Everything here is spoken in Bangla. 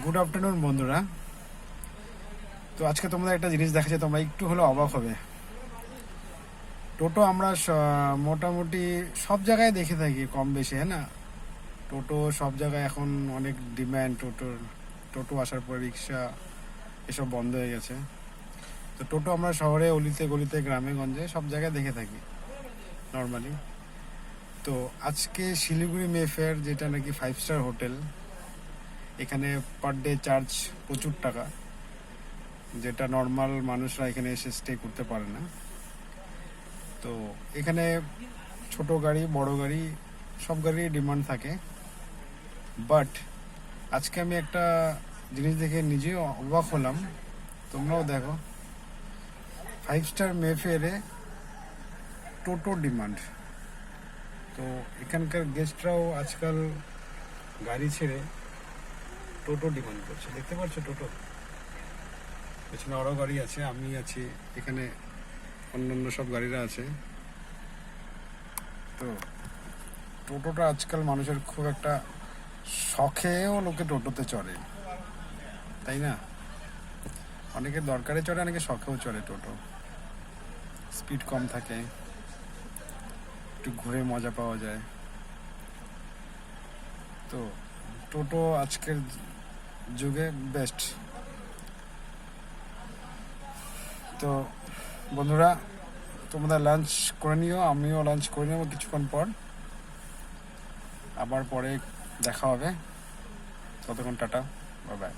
গুড আফটারনুন বন্ধুরা। তো আজকে তোমাদের একটা জিনিস দেখাচ্ছে, তোমরা একটু হলেও অবাক হবে। টোটো আমরা মোটামুটি সব জায়গায় দেখে থাকি কম বেশি, হ্যাঁ না? টোটো সব জায়গায় এখন অনেক ডিম্যান্ড টোটোর। টোটো আসার পর রিক্সা এসব বন্ধ হয়ে গেছে। তো টোটো আমরা শহরে অলিতে গলিতে গ্রামে গঞ্জে সব জায়গায় দেখে থাকি নর্মালি। তো আজকে শিলিগুড়ি মেফেয়ার, যেটা নাকি 5 স্টার হোটেল, এখানে পার ডে চার্জ প্রচুর টাকা, যেটা নর্মাল মানুষরা এখানে এসে স্টে করতে পারে না। তো এখানে ছোট গাড়ি বড় গাড়ি সব গাড়ির ডিমান্ড থাকে। বাট আজকে আমি একটা জিনিস দেখে নিজেও অবাক হলাম, তোমরাও দেখো। 5 স্টার মেফেয়ারে টোটো ডিমান্ড। তো এখানকার গেস্টরাও আজকাল গাড়ি ছেড়ে টোটো ডিমান্ড করছে। দেখতে পাচ্ছ টোটো, পেছনে আরও গাড়ি আছে, আমি আছি এখানে, অন্যান্য সব গাড়িরা আছে। তো টোটোটা আজকাল মানুষের খুব একটা শখেও লোকে টোটোতে চড়ে, তাই না? অনেকে দরকারে চড়ে, অনেকে শখেও চড়ে টোটো। স্পিড কম থাকে, একটু ঘুরে মজা পাওয়া যায়। তো টোটো আজকের যুগে বেস্ট। তো বন্ধুরা, তোমরা লাঞ্চ করে নিও, আমিও লাঞ্চ করে নেবো কিছুক্ষণ পর। আবার পরে দেখা হবে, ততক্ষণ টাটা, বাই বাই।